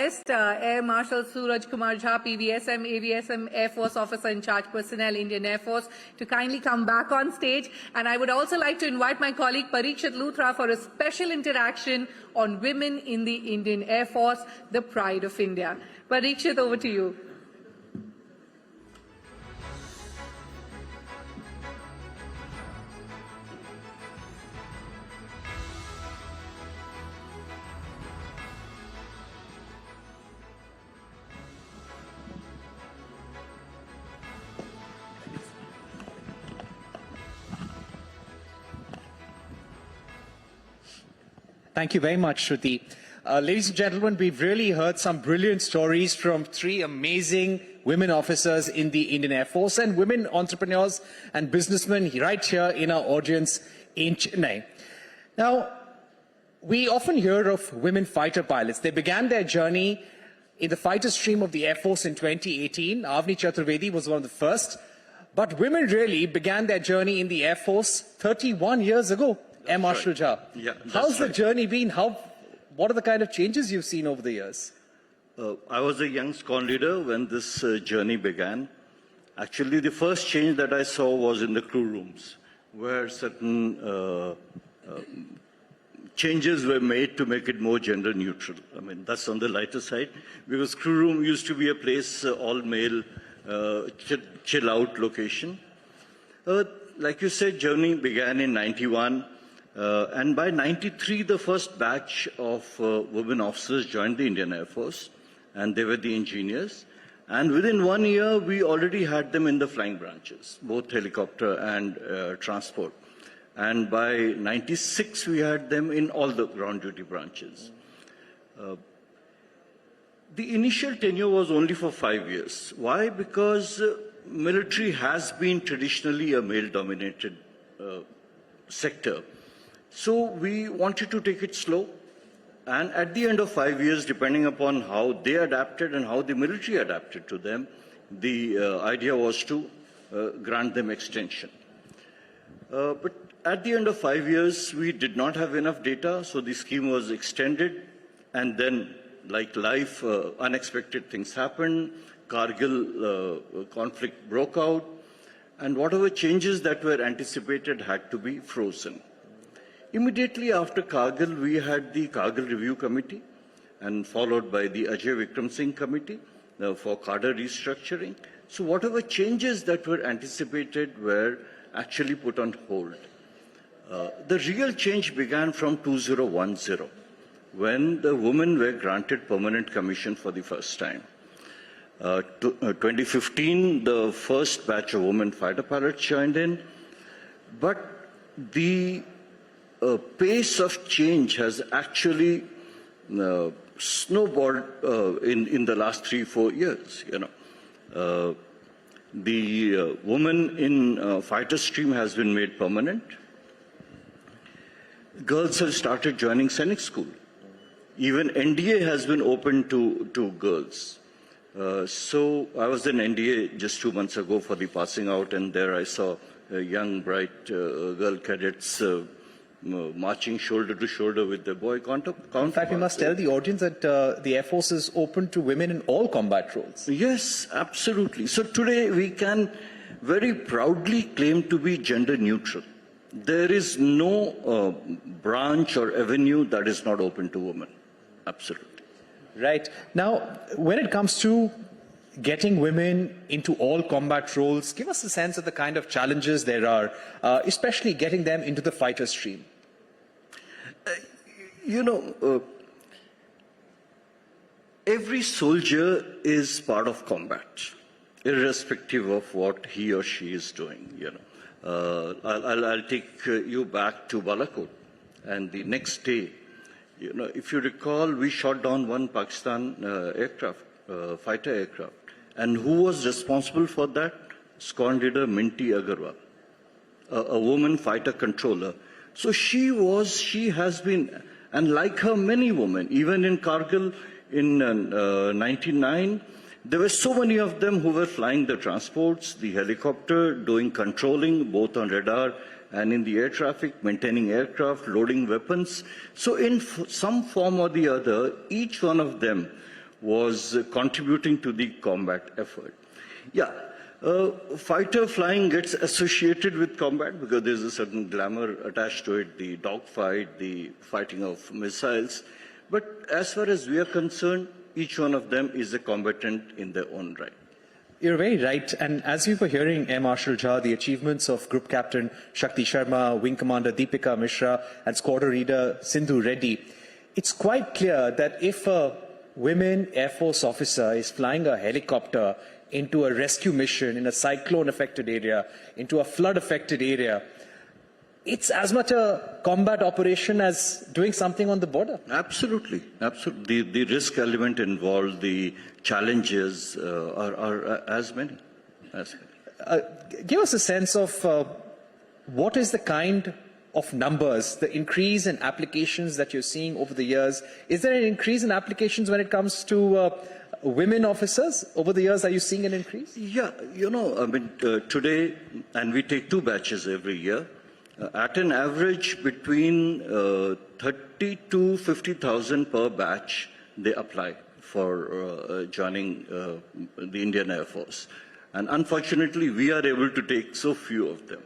request Air Marshal Suraj Kumar Jha, PVSM, AVSM, Air Force Officer in Charge Personnel, Indian Air Force, to kindly come back on stage. And I would also like to invite my colleague Parikshit Luthra for a special interaction on women in the Indian Air Force, the pride of India. Parikshit, over to you. Thank you very much, Shruti. Ladies and gentlemen, we've really heard some brilliant stories from three amazing women officers in the Indian Air Force and women entrepreneurs and businessmen right here in our audience in Chennai. Now, we often hear of women fighter pilots. They began their journey in the fighter stream of the Air Force in 2018. Avni Chaturvedi was one of the first. But women really began their journey in the Air Force 31 years ago. Air Marshal Jha. Yeah, how's the journey been? What are the kind of changes you've seen over the years? I was a young squad leader when this journey began. Actually, the first change that I saw was in the crew rooms, where certain changes were made to make it more gender neutral. I mean, that's on the lighter side, because crew room used to be a place, all male, chill out location. Like you said, journey began in 91. And by 93, the first batch of women officers joined the Indian Air Force, and they were the engineers. And within 1 year, we already had them in the flying branches, both helicopter and transport. And by 96, we had them in all the ground duty branches. The initial tenure was only for 5 years. Why? Because military has been traditionally a male-dominated sector. So we wanted to take it slow, and at the end of 5 years, depending upon how they adapted and how the military adapted to them, the idea was to grant them extension. But at the end of 5 years, we did not have enough data, so the scheme was extended, and then, like life, unexpected things happened. Kargil conflict broke out, and whatever changes that were anticipated had to be frozen. Immediately after Kargil, we had the Kargil Review Committee, and followed by the Ajay Vikram Singh Committee for cadre restructuring. So whatever changes that were anticipated were actually put on hold. The real change began from 2010, when the women were granted permanent commission for the first time. 2015, the first batch of women fighter pilots joined in, but the pace of change has actually snowballed in the last 3-4 years. The woman in fighter stream has been made permanent. Girls have started joining Sainik School. Even NDA has been open to girls. So I was in NDA just 2 months ago for the passing out, and there I saw young, bright girl cadets marching shoulder to shoulder with their boy counterparts. In fact, we must tell the audience that the Air Force is open to women in all combat roles. Yes, absolutely. So today we can very proudly claim to be gender neutral. There is no branch or avenue that is not open to women. Absolutely. Right. Now, when it comes to getting women into all combat roles, give us a sense of the kind of challenges there are, especially getting them into the fighter stream. Every soldier is part of combat, irrespective of what he or she is doing. I'll take you back to Balakot, and the next day, if you recall, we shot down one Pakistan aircraft, fighter aircraft. And who was responsible for that? Squad leader Minty Agarwal, a woman fighter controller. So she has been, and like her, many women, even in Kargil in 99, there were so many of them who were flying the transports, the helicopter, doing controlling, both on radar and in the air traffic, maintaining aircraft, loading weapons. So in some form or the other, each one of them was contributing to the combat effort. Yeah, fighter flying gets associated with combat because there's a certain glamour attached to it, the dogfight, the fighting of missiles. But as far as we are concerned, each one of them is a combatant in their own right. You're very right. And as you were hearing Air Marshal Jha, the achievements of Group Captain Shakti Sharma, Wing Commander Deepika Mishra, and Squadron Leader Sindhu Reddy, it's quite clear that if a women Air Force officer is flying a helicopter into a rescue mission in a cyclone-affected area, into a flood-affected area, it's as much a combat operation as doing something on the border. Absolutely, absolutely. The risk element involved, the challenges are as many. Give us a sense of what is the kind of numbers, the increase in applications that you're seeing over the years. Is there an increase in applications when it comes to women officers? Over the years, are you seeing an increase? Yeah, you know, I mean, today, and we take 2 batches every year, at an average between 30 to 50,000 per batch, they apply for joining the Indian Air Force. And unfortunately, we are able to take so few of them.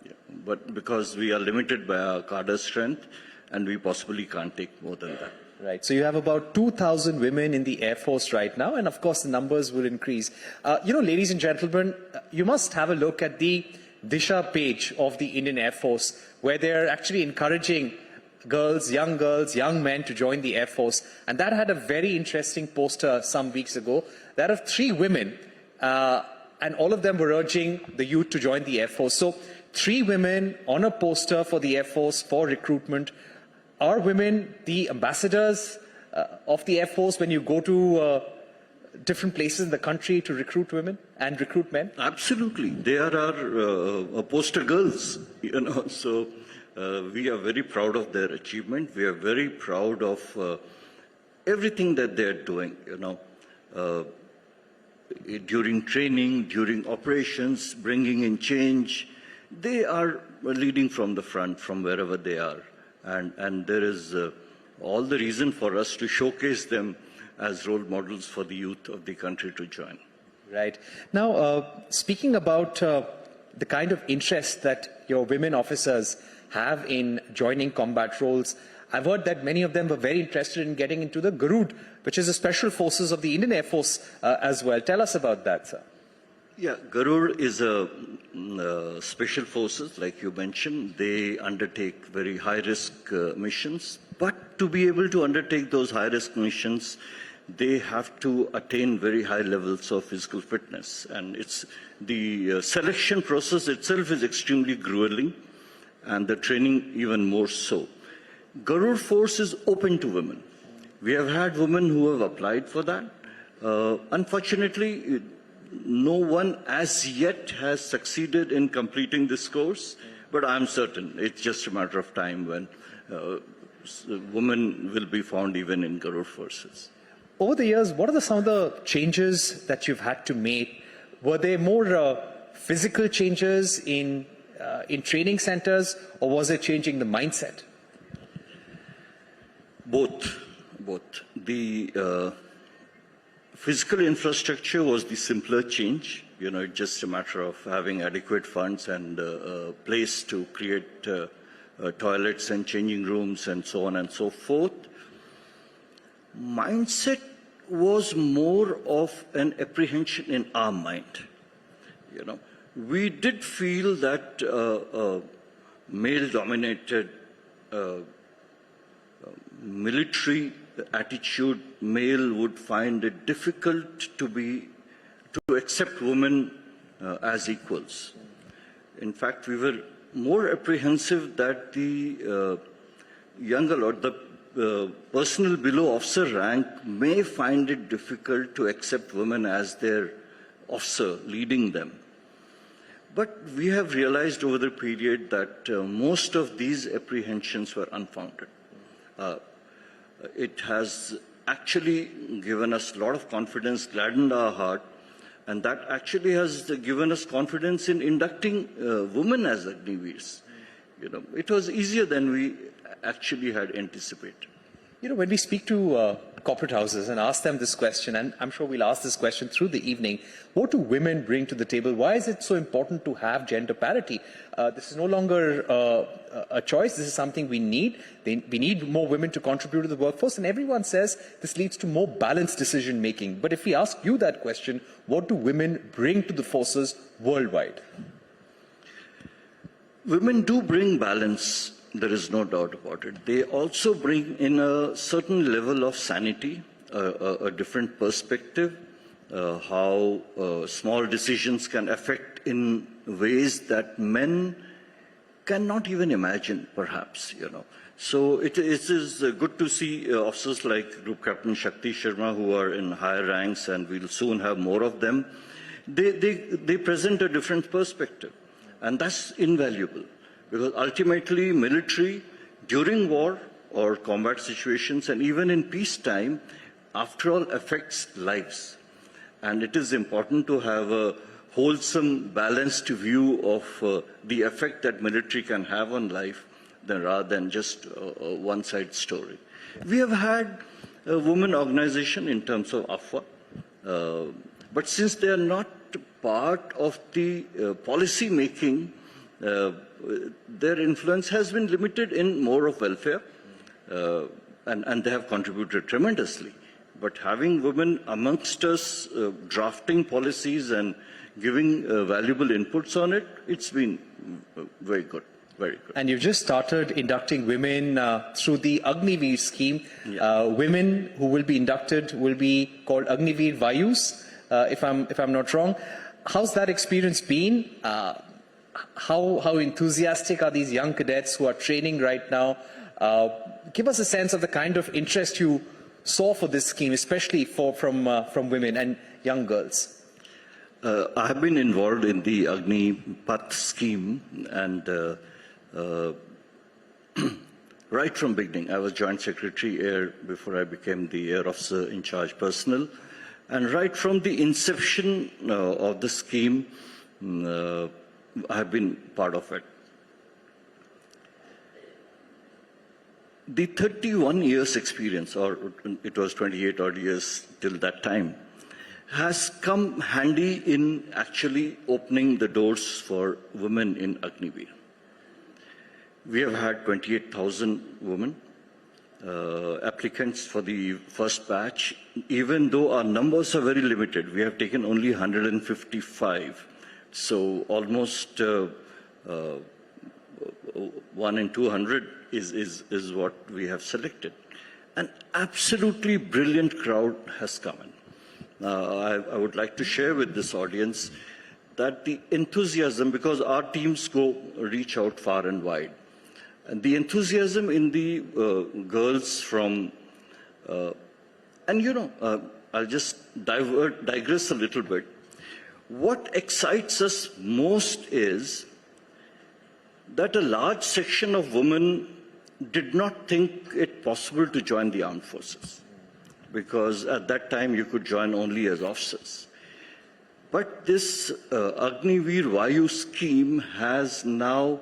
Yeah. But because we are limited by our cadre strength, and we possibly can't take more than that. Right. So you have about 2,000 women in the Air Force right now, and of course the numbers will increase. You know, ladies and gentlemen, you must have a look at the Disha page of the Indian Air Force, where they're actually encouraging girls, young men to join the Air Force. And that had a very interesting poster some weeks ago, that of 3 women, and all of them were urging the youth to join the Air Force. So 3 women on a poster for the Air Force for recruitment. Are women the ambassadors of the Air Force when you go to different places in the country to recruit women and recruit men? Absolutely. They are our poster girls, you know. So we are very proud of their achievement. We are very proud of everything that they are doing, you know. During training, during operations, bringing in change, they are leading from the front, from wherever they are. And there is all the reason for us to showcase them as role models for the youth of the country to join. Right. Now, speaking about the kind of interest that your women officers have in joining combat roles, I've heard that many of them were very interested in getting into the Garud, which is the special forces of the Indian Air Force as well. Tell us about that, sir. Yeah, Garud is a special forces, like you mentioned. They undertake very high-risk missions. But to be able to undertake those high-risk missions, they have to attain very high levels of physical fitness. And it's the selection process itself is extremely grueling, and the training even more so. Garud Force is open to women. We have had women who have applied for that. Unfortunately, no one as yet has succeeded in completing this course, but I'm certain it's just a matter of time when women will be found even in Garud Forces. Over the years, what are some of the changes that you've had to make? Were there more physical changes in training centers, or was it changing the mindset? Both. The physical infrastructure was the simpler change. You know, it's just a matter of having adequate funds and a place to create toilets and changing rooms and so on and so forth. Mindset was more of an apprehension in our mind. You know, we did feel that male-dominated military attitude, male would find it difficult to accept women as equals. In fact, we were more apprehensive that the younger or the personnel below officer rank may find it difficult to accept women as their officer leading them. But we have realized over the period that most of these apprehensions were unfounded. It has actually given us a lot of confidence, gladdened our heart, and that actually has given us confidence in inducting women as Agniveers. You know, it was easier than we actually had anticipated. You know, when we speak to corporate houses and ask them this question, and I'm sure we'll ask this question through the evening. What do women bring to the table? Why is it so important to have gender parity? This is no longer a choice. This is something we need. We need more women to contribute to the workforce, and everyone says this leads to more balanced decision making. But if we ask you that question, what do women bring to the forces worldwide? Women do bring balance. There is no doubt about it. They also bring in a certain level of sanity, a different perspective, how small decisions can affect in ways that men cannot even imagine, perhaps, you know. So it is good to see officers like Group Captain Shakti Sharma, who are in higher ranks, and we'll soon have more of them. They present a different perspective, and that's invaluable. Because ultimately, military, during war or combat situations, and even in peacetime, after all, affects lives. And it is important to have a wholesome, balanced view of the effect that military can have on life, rather than just a one-side story. We have had a women organization in terms of AFWA, but since they are not part of the policy making, their influence has been limited in more of welfare, and they have contributed tremendously. But having women amongst us drafting policies and giving valuable inputs on it, it's been very good. Very good. And you've just started inducting women through the Agniveer scheme. Yeah. Women who will be inducted will be called Agniveer Vayus, if I'm not wrong. How's that experience been? How enthusiastic are these young cadets who are training right now? Give us a sense of the kind of interest you saw for this scheme, especially from women and young girls. I have been involved in the Agnipath scheme, and right from beginning, I was Joint Secretary Air before I became the Air Officer in Charge Personnel, and right from the inception of the scheme, I have been part of it. The 31 years experience, or it was 28 odd years till that time, has come handy in actually opening the doors for women in Agniveer. We have had 28,000 women applicants for the first batch. Even though our numbers are very limited, we have taken only 155. So almost 1 in 200 is what we have selected. An absolutely brilliant crowd has come in. I would like to share with this audience that the enthusiasm, because our teams reach out far and wide, and the enthusiasm in the girls from, and you know, I'll just digress a little bit. What excites us most is that a large section of women did not think it possible to join the armed forces, because at that time you could join only as officers. But this Agniveer Vayu scheme has now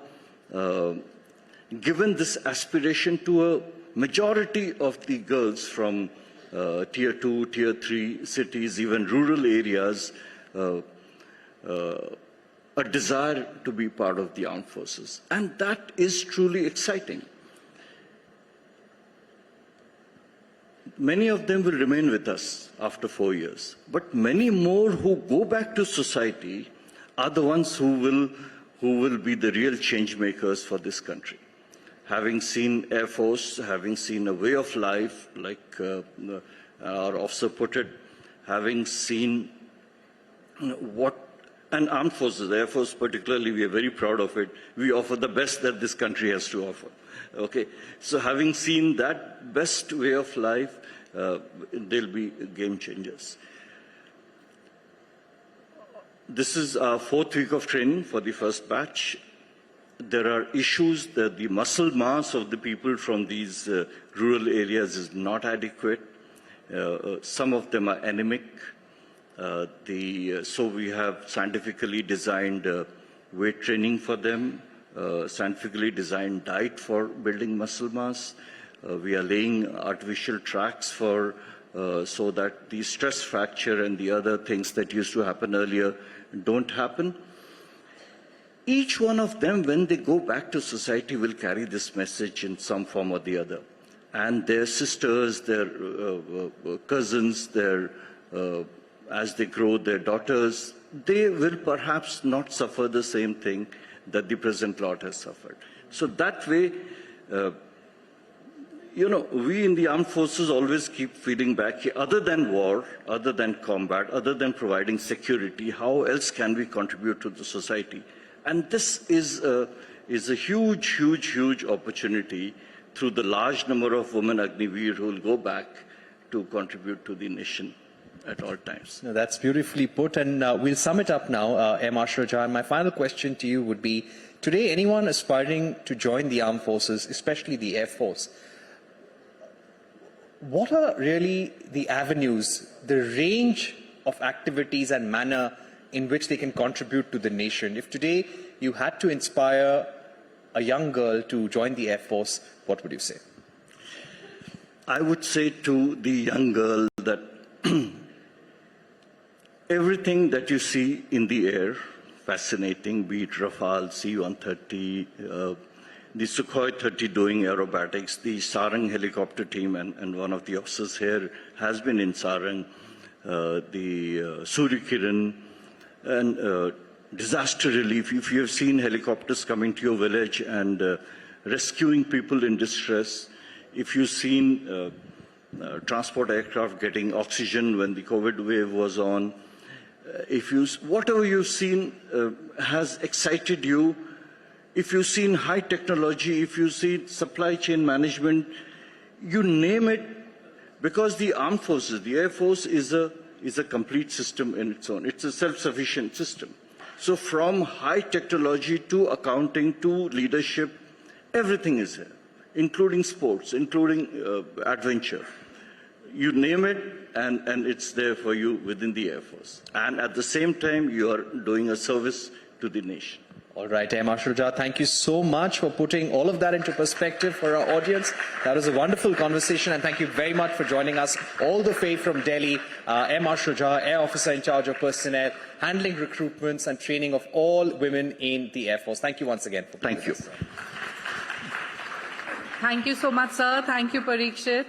given this aspiration to a majority of the girls from tier 2, tier 3 cities, even rural areas, a desire to be part of the armed forces. And that is truly exciting. Many of them will remain with us after 4 years, but many more who go back to society are the ones who will be the real change makers for this country. Having seen Air Force, having seen a way of life, like our officer put it, having seen what, and armed forces, Air Force particularly, we are very proud of it. We offer the best that this country has to offer. Okay, so having seen that best way of life, they'll be game changers. This is our 4th week of training for the first batch. There are issues that the muscle mass of the people from these rural areas is not adequate. Some of them are anemic. So we have scientifically designed weight training for them, scientifically designed diet for building muscle mass. We are laying artificial tracks for so that the stress fracture and the other things that used to happen earlier don't happen. Each one of them, when they go back to society, will carry this message in some form or the other. And their sisters, their cousins, as they grow, their daughters, they will perhaps not suffer the same thing that the present lot has suffered. So that way, we in the armed forces always keep feeding back, other than war, other than combat, other than providing security, how else can we contribute to the society? And this is a huge, huge, huge opportunity through the large number of women Agniveer who will go back to contribute to the nation at all times. No, that's beautifully put, and we'll sum it up now, M. Ashraja. And my final question to you would be, today anyone aspiring to join the armed forces, especially the Air Force, what are really the avenues, the range of activities and manner in which they can contribute to the nation? If today you had to inspire a young girl to join the Air Force, what would you say? I would say to the young girl that everything that you see in the air, fascinating, be it Rafale, C-130, the Sukhoi 30 doing aerobatics, the Sarang helicopter team, and one of the officers here has been in Sarang, the Surya Kiran, and disaster relief. If you have seen helicopters coming to your village and rescuing people in distress, if you've seen transport aircraft getting oxygen when the COVID wave was on, whatever you've seen has excited you. If you've seen high technology, if you see supply chain management, you name it, because the armed forces, the Air Force is a complete system in its own. It's a self-sufficient system. So from high technology to accounting to leadership, everything is here, including sports, including adventure. You name it, and it's there for you within the Air Force. And at the same time, you are doing a service to the nation. All right, M. Ashraja, thank you so much for putting all of that into perspective for our audience. That was a wonderful conversation, and thank you very much for joining us all the way from Delhi. M. Ashraja, Air Officer in charge of personnel, handling recruitments and training of all women in the Air Force. Thank you once again. Thank you. Thank you so much, sir. Thank you, Parikshit.